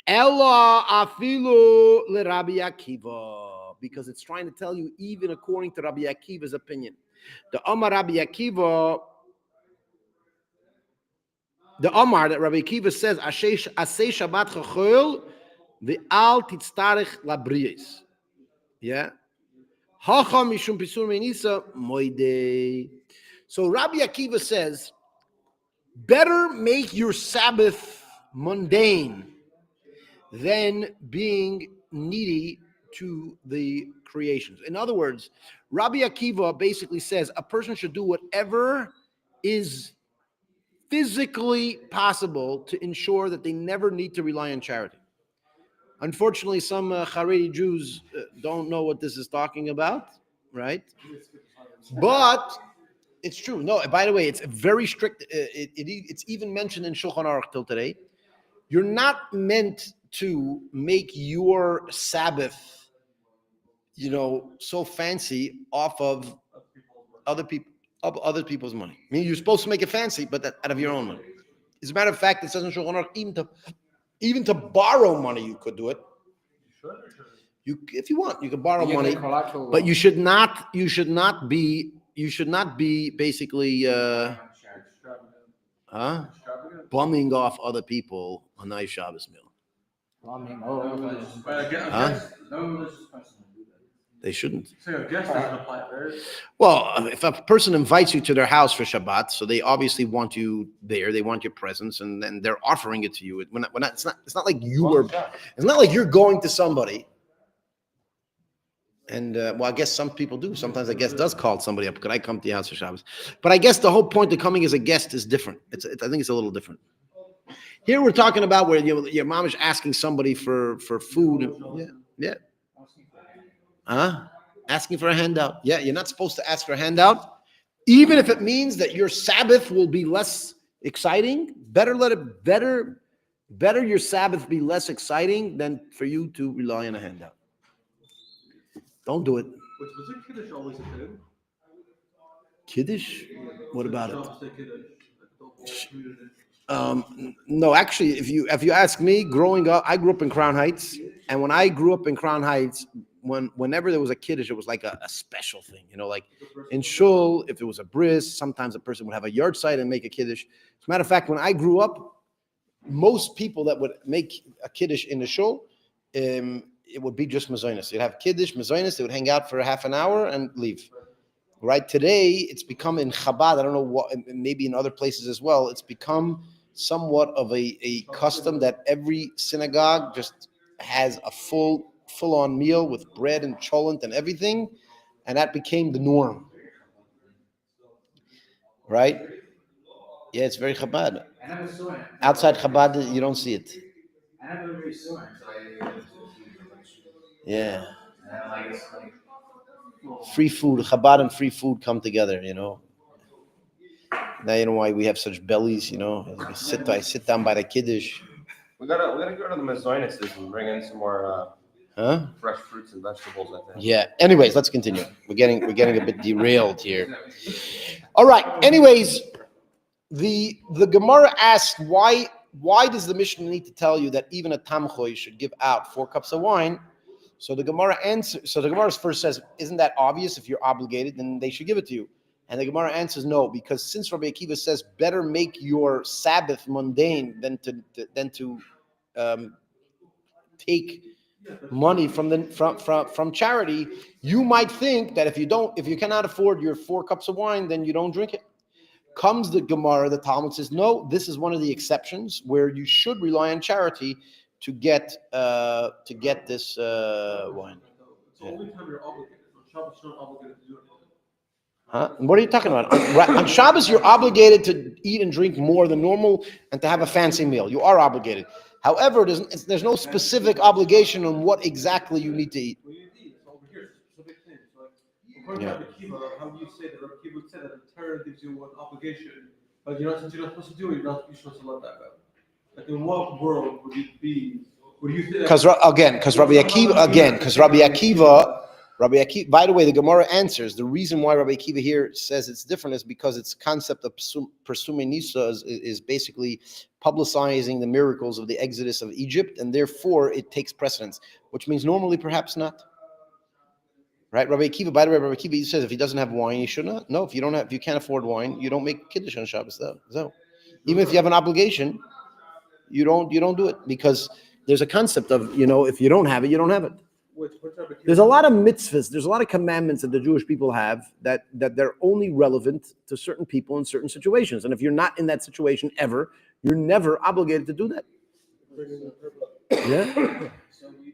Ella afilu le Rabbi Akiva, because it's trying to tell you even according to Rabbi Akiva's opinion. The Amar Rabbi Akiva, the Amar that Rabbi Akiva says, Asay Shabbat chachol ve'al titztarech labriyes. Yeah. Hacha mishum pisur meinisa moidei. So Rabbi Akiva says, better make your Sabbath mundane than being needy to the creations. In other words, Rabbi Akiva basically says a person should do whatever is physically possible to ensure that they never need to rely on charity. Unfortunately, some Haredi Jews don't know what this is talking about, right? But it's true. No, by the way, it's very strict. It's even mentioned in Shulchan Aruch till today. You're not meant to make your Sabbath, so fancy off of other people. of other people's money. I mean, you're supposed to make it fancy, but that out of your own money. As a matter of fact, it says in Shulchan Aruch, even to borrow money, you could do it. You, if you want, you can borrow money, but you should not be basically bumming off other people a nice Shabbos meal. They shouldn't. So a guest doesn't apply there. Well, if a person invites you to their house for Shabbat, so they obviously want you there. They want your presence, and then they're offering it to you. It's not like you were. It's not like you're going to somebody. And well, I guess some people do. Sometimes a guest does call somebody up. Could I come to your house for Shabbos? But I guess the whole point of coming as a guest is different. I think it's a little different. Here we're talking about where your mom is asking somebody for food. Yeah. Asking for a handout. Yeah, you're not supposed to ask for a handout, even if it means that your Sabbath will be less exciting. Better your Sabbath be less exciting than for you to rely on a handout. Don't do it. Was it Kiddush always a thing? Kiddush? What about it? Community. No, actually, if you ask me, growing up, I grew up in Crown Heights, and when I grew up in Crown Heights, whenever there was a kiddush, it was like a special thing, like in shul, if it was a bris, sometimes a person would have a yard site and make a kiddush. As a matter of fact, when I grew up, most people that would make a kiddush in the shul, it would be just mezainis. You'd have kiddush, mezainis, they would hang out for a half an hour and leave. Right today, it's become in Chabad, I don't know what, maybe in other places as well, it's become somewhat of a custom that every synagogue just has a full-on meal with bread and cholent and everything, and that became the norm. Right? Yeah, it's very Chabad. Outside Chabad, you don't see it. Yeah. Free food, Chabad and free food come together, Now you know why we have such bellies, I sit down by the kiddush. We gotta go to the Mazonis and bring in some more fresh fruits and vegetables, I think. Yeah. Anyways, let's continue. We're getting a bit derailed here. All right. Anyways, the Gemara asks why does the Mishnah need to tell you that even a tamchoy should give out 4 cups of wine? So the Gemara answers. So the Gemara first says, isn't that obvious? If you're obligated, then they should give it to you. And the Gemara answers no, because since Rabbi Akiva says better make your Sabbath mundane than to take money from charity, you might think that if you cannot afford your 4 cups of wine, then you don't drink it. Comes the Gemara, the Talmud says no. This is one of the exceptions where you should rely on charity to get this wine. It's the only time you're obligated. On Shabbos, you're not obligated to do it. Huh? What are you talking about? On Shabbos, you're obligated to eat and drink more than normal and to have a fancy meal. You are obligated. However, there's no specific obligation on what exactly you need to eat. Well, you need it. So over here, specific things. According to Rabbi Akiva, how do you say that Rabbi Akiva would say that the Torah gives you an obligation, but since you're not supposed to do it, you're supposed to let that go. Like in what world would you be? Would you think? Because Rabbi Akiva. By the way, the Gemara answers the reason why Rabbi Akiva here says it's different is because its concept of Persumei Nisa is basically publicizing the miracles of the Exodus of Egypt, and therefore it takes precedence, which means normally perhaps not. Right, Rabbi Akiva. By the way, Rabbi Akiva says if he doesn't have wine, he should not. No, if you can't afford wine, you don't make kiddush on Shabbos. So, even if you have an obligation, you don't do it because there's a concept of if you don't have it, you don't have it. There's a lot of mitzvahs, there's a lot of commandments that the Jewish people have that they're only relevant to certain people in certain situations. And if you're not in that situation ever, you're never obligated to do that. Yeah. So we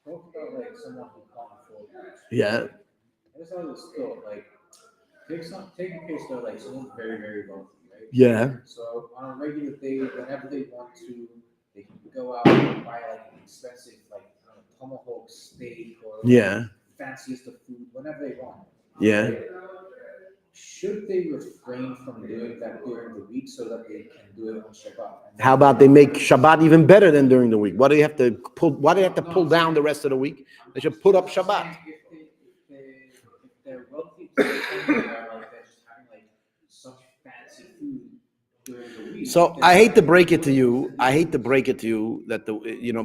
talked about someone who can't afford it. Yeah. I just thought it was still take a case though, someone's very, very wealthy, right? Yeah. So on a regular day, whenever they want to, they can go out and buy an expensive tomahawk steak or fanciest of food, whenever they want. Yeah. Right? Should they refrain from doing that during the week so that they can do it on Shabbat? How about they make Shabbat even better than during the week? Why do you have to pull down the rest of the week? They should put up Shabbat. If they're wealthy, they just have So I hate to break it to you. I hate to break it to you that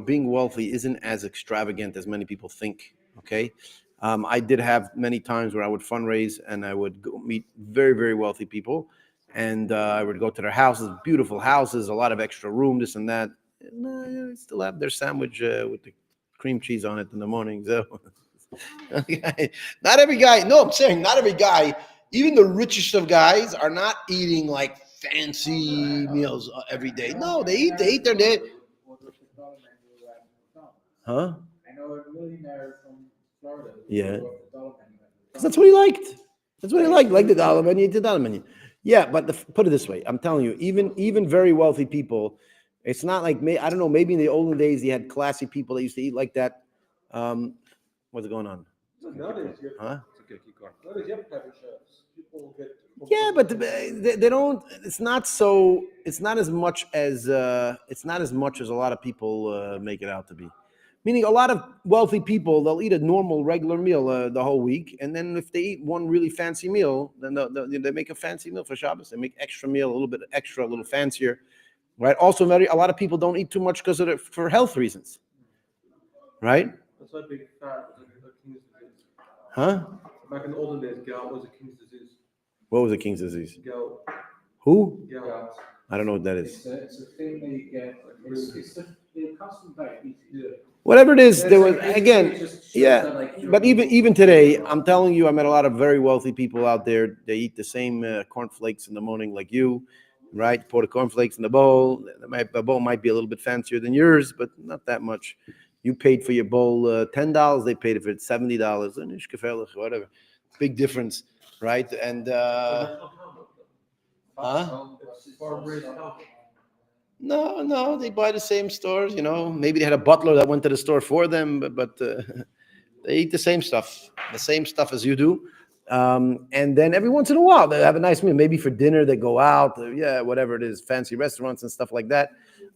being wealthy isn't as extravagant as many people think. Okay, I did have many times where I would fundraise and I would go meet very, very wealthy people, and I would go to their houses, beautiful houses, a lot of extra room, this and that. And I still have their sandwich with the cream cheese on it in the morning. So, not every guy. No, I'm saying not every guy. Even the richest of guys are not eating like fancy meals every day. No, they eat their day. Huh? I know a millionaire from Florida. Yeah. Because that's what he liked. That's what he liked. Like the dollar menu, the dollar menu. Yeah, but put it this way. I'm telling you, even very wealthy people, it's not like I don't know. Maybe in the olden days, they had classy people that used to eat like that. What's going on? Nowadays, Huh? nowadays you have private chefs. People get. Yeah, but they don't. It's not so. It's not as much as. It's not as much as a lot of people make it out to be. Meaning, a lot of wealthy people, they'll eat a normal, regular meal the whole week, and then if they eat one really fancy meal, then they make a fancy meal for Shabbos. They make extra meal, a little bit extra, a little fancier, right? Also, a lot of people don't eat too much because for health reasons, right? That's why big fat was a king's disease. Huh? Back in the olden days, gout was a king's disease. What was the king's disease? Gout. Who? Gout. I don't know what that is. It's a thing that you get. It comes from diabetes. Yeah. Whatever it is, there was Basically, again. it just shows Yeah, that, like, but even today, I'm telling you, I met a lot of very wealthy people out there. They eat the same cornflakes in the morning like you, right? Pour the cornflakes in the bowl. The bowl might be a little bit fancier than yours, but not that much. You paid for your bowl $10. They paid for it $70. And it's gefährlich, whatever. Big difference, right? And huh? It's farm-raised health. No, they buy the same stores. Maybe they had a butler that went to the store for them, but they eat the same stuff as you do. And then every once in a while, they have a nice meal. Maybe for dinner, they go out, whatever it is, fancy restaurants and stuff like that.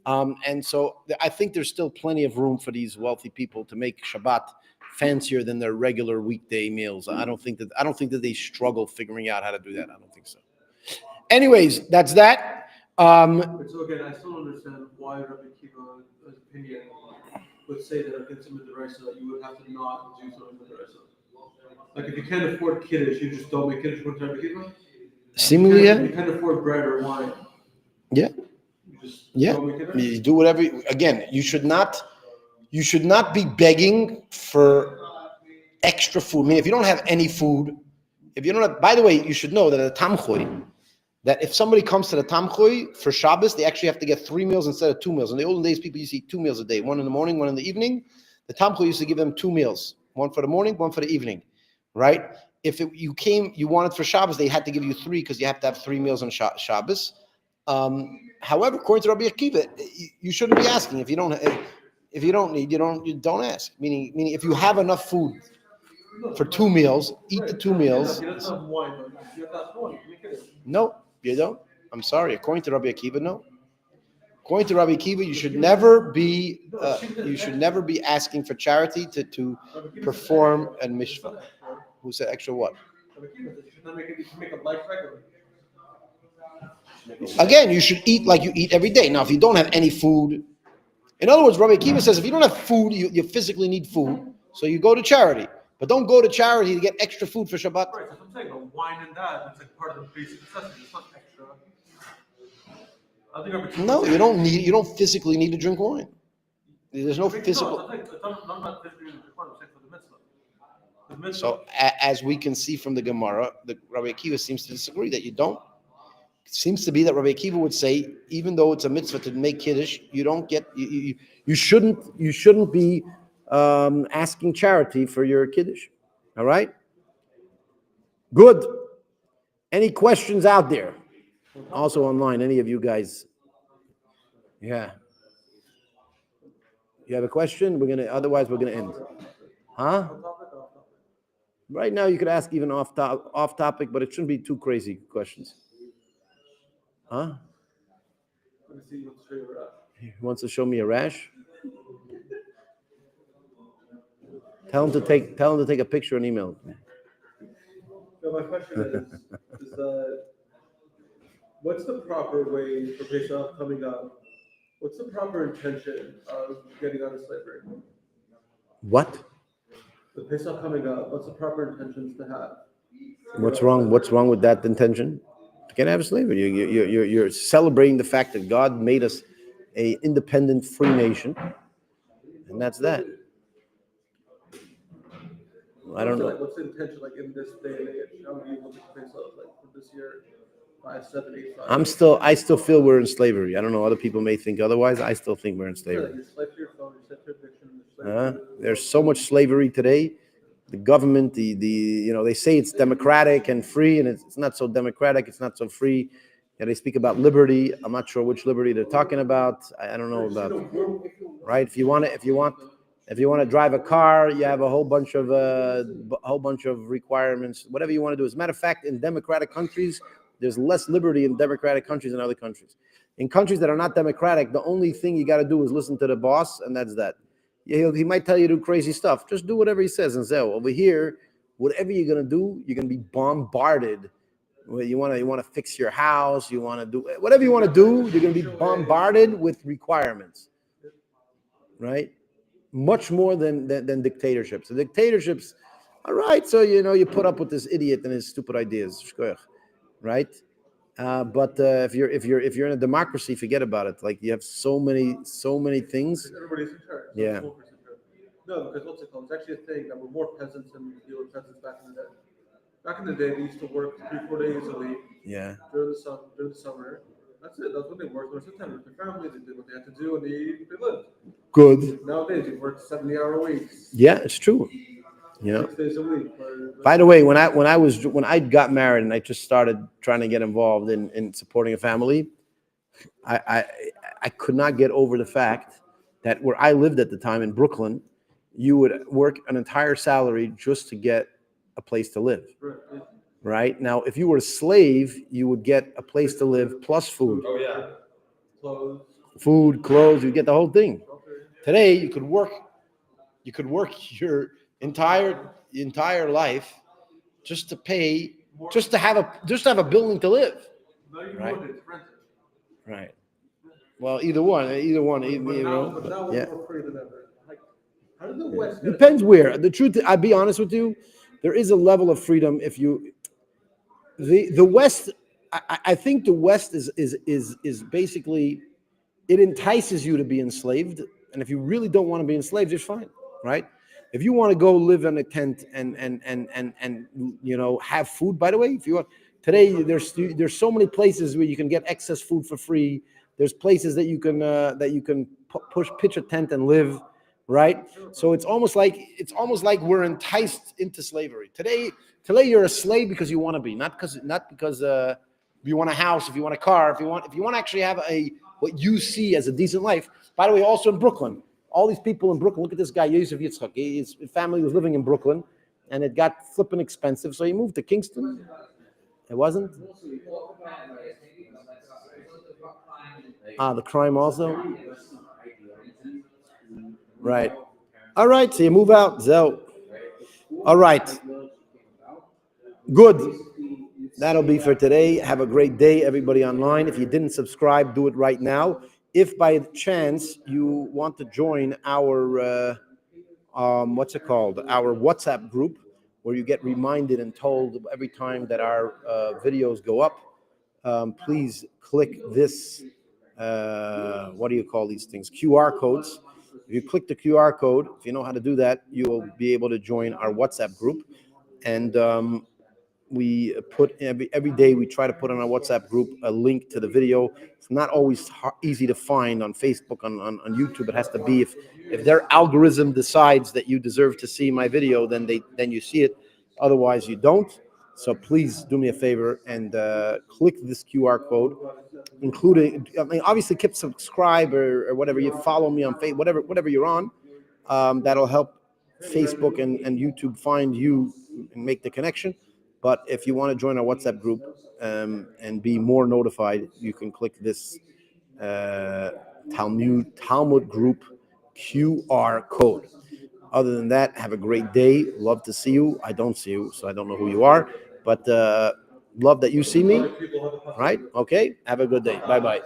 And so I think there's still plenty of room for these wealthy people to make Shabbat fancier than their regular weekday meals. I don't think that they struggle figuring out how to do that. I don't think so. Anyways, that's that. But so again, I still don't understand why Rabbi Kiva's opinion would say that against some of the rice that you would have to not do something with the rice. Like if you can't afford kiddush, you just don't make kiddush with Rabbi Kiva. Seemingly, If yeah. you can't afford bread or wine. Yeah. You just Yeah. don't make kiddush. You do whatever. Again, you should not be begging for extra food. I mean, if you don't have any food, by the way, you should know that at the Tamchui, that if somebody comes to the Tamchui for Shabbos, they actually have to get 3 meals instead of 2 meals. In the olden days, people used to eat 2 meals a day, one in the morning, one in the evening. The Tamchui used to give them 2 meals, one for the morning, one for the evening, right? If you wanted for Shabbos, they had to give you 3 because you have to have 3 meals on Shabbos. However, according to Rabbi Akiva, you shouldn't be asking if you don't need, you don't ask. Meaning, if you have enough food for 2 meals, eat the 2 meals. You don't have wine, but you have that wine. You make kiddush. No, you don't. I'm sorry. According to Rabbi Akiva, no. According to Rabbi Akiva, you should never be asking for charity to perform a mishvah. Who said extra what? Rabbi Kiva says you should not make a life regular. Again, you should eat like you eat every day. Now, if you don't have any food, in other words, Rabbi Akiva says if you don't have food, you physically need food, so you go to charity. But don't go to charity to get extra food for Shabbat. Right, so I'm saying the wine and that's like part of the basic necessity. It's not extra. I think Rabbi Kiva No, says- you don't physically need to drink wine. There's no physical. I'm not physically in the Quran, I'm saying for the mitzvah. The mitzvah. So as we can see from the Gemara, the Rabbi Akiva seems to disagree that you don't. It seems to be that Rabbi Akiva would say, even though it's a mitzvah to make kiddush, you don't get you shouldn't be asking charity for your kiddush. All right. Good. Any questions out there? Also online, any of you guys? Yeah. You have a question? Otherwise we're gonna end. Huh? Right now you could ask even off topic, but it shouldn't be too crazy questions. Huh? Let me see what's straight or out. He wants to show me a rash. Tell him to take a picture and email it. So my question is What's the proper way for Pesach coming up? What's the proper intention of getting out of slavery? What? The Pesach coming up, what's the proper intentions to have? What's wrong? What's wrong with that intention? You can't have slavery. You're celebrating the fact that God made us a independent, free nation, and that's that. I don't know. Like, what's the intention, like in this day and age? How do you look at Pesach, like for this year, 5, 7, 8, 5? I still feel we're in slavery. I don't know. Other people may think otherwise. I still think we're in Yeah, slavery. like you're slave to your phone, you're slave to your addiction, you're slave to There's so much slavery today. The government, they say it's democratic and free, and it's not so democratic. It's not so free. And they speak about liberty. I'm not sure which liberty they're talking about. I don't know about. Right? If you want to drive a car, you have a whole bunch of requirements. Whatever you want to do. As a matter of fact, in democratic countries, there's less liberty in democratic countries than other countries. In countries that are not democratic, the only thing you got to do is listen to the boss, and that's that. He might tell you to do crazy stuff. Just do whatever he says. And so over here, whatever you're gonna do, you're gonna be bombarded. You want to fix your house. You want to do whatever you want to do. You're gonna be bombarded with requirements, right? Much more than dictatorships. The dictatorships, all right. So you put up with this idiot and his stupid ideas, right? But if you're in a democracy, forget about it. Like you have so many things. everybody's in charge. So Yeah. No, because what's it called? It's actually a thing that we're more peasants than we deal with peasants back in the day. Back in the day, they used to work 3-4 days a week. Yeah. During the summer. That's it. That's when they worked. When September, their family, they did what they had to do, and they lived. Good. Nowadays, you work 70-hour weeks. Yeah, it's true. 6 days a week. By the way, when I got married and I just started trying to get involved in supporting a family, I could not get over the fact that where I lived at the time in Brooklyn, you would work an entire salary just to get a place to live. Right? Now, if you were a slave, you would get a place to live plus food. Oh yeah. Clothes. Food, clothes, you get the whole thing. Today, you could work your entire life just to have a building to live. Right. Right. Well, either one, But now we're yeah. more free than ever. Like, how did the West get Depends where. The truth, I'll be honest with you, there is a level of freedom if you. The West, I think the West is basically, it entices you to be enslaved, and if you really don't want to be enslaved, it's fine, right? If you want to go live in a tent and have food, by the way, if you want today, there's so many places where you can get excess food for free. There's places that you can pitch a tent and live, right? So it's almost like we're enticed into slavery. Today you're a slave because you want to be, not because you want a house, if you want a car, if you want to actually have what you see as a decent life. By the way, also in Brooklyn, all these people in Brooklyn, look at this guy, Yosef Yitzchak. His family was living in Brooklyn, and it got flipping expensive, so he moved to Kingston. It wasn't? The crime also? Right. All right, so you move out, Zell. All right. Good. That'll be for today. Have a great day, everybody online. If you didn't subscribe, do it right now. If by chance you want to join our, what's it called? Our WhatsApp group, where you get reminded and told every time that our videos go up, please click this, what do you call these things? QR codes. If you click the QR code, if you know how to do that, you will be able to join our WhatsApp group. And we put every day we try to put on our WhatsApp group a link to the video. It's not always easy to find on Facebook, on YouTube. It has to be if their algorithm decides that you deserve to see my video, then you see it. Otherwise, you don't. So please do me a favor and click this QR code, including, obviously keep subscribe or whatever. You follow me on Facebook, whatever you're on. That'll help Facebook and YouTube find you and make the connection. But if you want to join our WhatsApp group and be more notified, you can click this Talmud group QR code. Other than that, have a great day. Love to see you. I don't see you, so I don't know who you are. But love that you see me. Other people have the possibility. Right? Okay. Have a good day. Bye bye.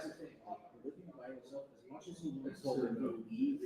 Living by yourself, as much as you want to leave